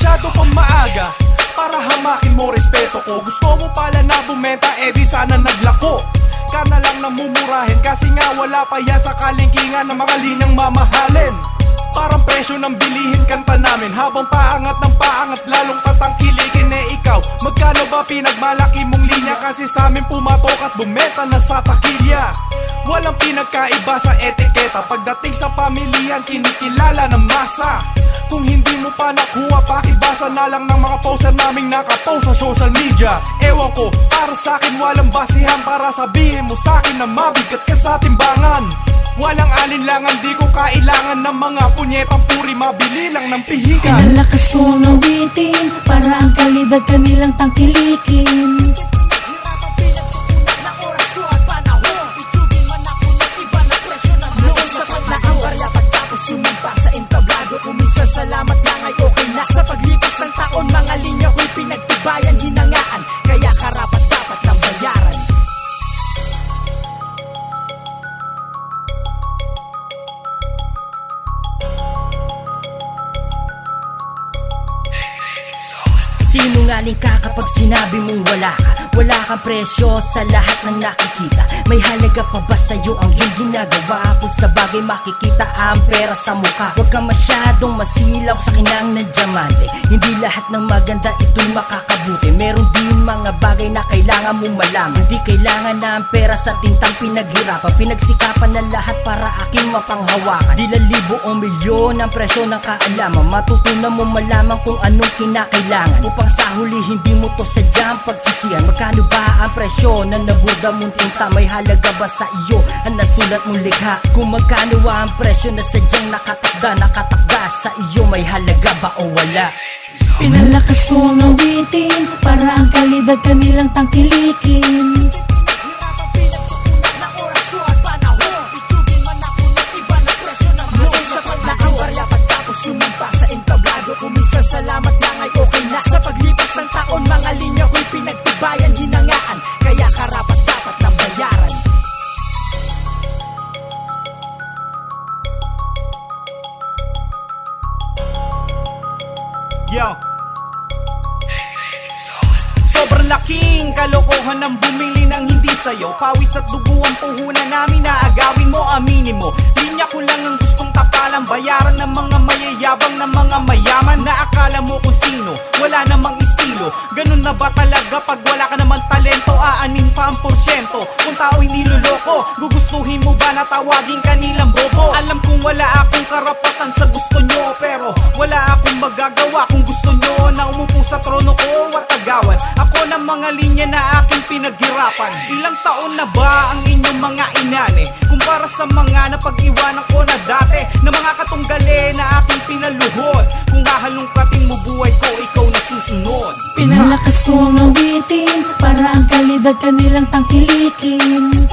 masyado pang maaga para hamakin mo respeto ko. Gusto mo pala na bumenta, di sana naglako ka na lang namumurahin, kasi nga wala pa yan sa kalingkingan ng mga linyang mamahalin. Parang presyo ng bilihin kanta namin, habang paangat ng paangat lalong patangkilikin. Ikaw, magkano ba pinagmalaki mong linya? Kasi sa amin pumatok at bumenta na sa takilya. Walang pinagkaiba sa etiketa, pagdating sa pamilyan kinikilala ng masa. Kung hindi mo pa nakuha, pakibasa na lang ng mga poster naming nakapost sa social media. Ewan ko, para sa akin walang basihan para sabihin mo sa akin na mabigat ka sa timbangan. Walang alinlangan, di ko kailangan ng mga punyetang puri, mabili lang ng pihigan. Pinalakas ko ng bitin para ang kalidad kanilang tangkilikin. Kuminsan salamat lang ay okay na. Sa paglipas ng taon, mga linya ko'y pinagtibayan, hinangaan, kaya karapat-dapat ng bayaran. Sinungaling ka kapag sinabi mong wala ka. Wala kang presyo sa lahat ng nakikita. May halaga pa ba sa'yo ang iyong ginagawa? Kung sa bagay makikita ang pera sa mukha. Huwag kang masyadong masilaw sa kinang ng diamante. Hindi lahat ng maganda ito'y makakabuti. Meron din mga bagay na kailangan mong malaman. Hindi kailangan na ang pera sa tintang pinaghirapan. Pinagsikapan ng lahat para aking mapanghawakan. Di libo o milyon ang presyo ng kaalaman. Matutunan mo malaman kung anong kinakailangan, upang sa huli hindi mo to sadyang pagsisihan. Magkano ba ang presyo na nabuda mong tinta? May halaga ba sa iyo ang nasulat mong likha? Kung magkano ang presyo na sadyang nakatakda sa iyo, may halaga ba o wala? Pinalakas ko ng bitin para ang kalidad kanilang tangkilikin. Kuminsan salamat lang ay okay na. Sa paglipas ng taon, mga linya ko'y pinagtibayan, hinangaan, kaya karapat-dapat ng bayaran. Yo, sobrang laking kalokohan ng bumili ng hindi sa'yo. Pawis at dugo ang puhunan namin na agawin mo, aminin mo. Linya ko lang ang gustong tapalan, bayaran ng mga mayayabang na mga mayaman na akala mo kung sino, wala namang estilo. Ganun na ba talaga pag wala ka naman talento? Aanin pa ang porsyento kung tao'y niloloko. Gugustuhin mo ba na tawagin kanilang bobo? Alam kong wala akong karapatan sa gusto nyo, pero wala akong magagawa kung gusto nyo na umupo sa trono ko at agawan ako ng mga linya na aking pinaghirapan. Ilang taon na ba ang inyong mga inane kumpara sa mga napag-iwanan ko na dati, na mga katunggali na aking pinaluhod? Kung hahalungkating mo buhay ko, ikaw na susunod. Pinalakas ko ng bitin para ang kalidad kanilang tangkilikin.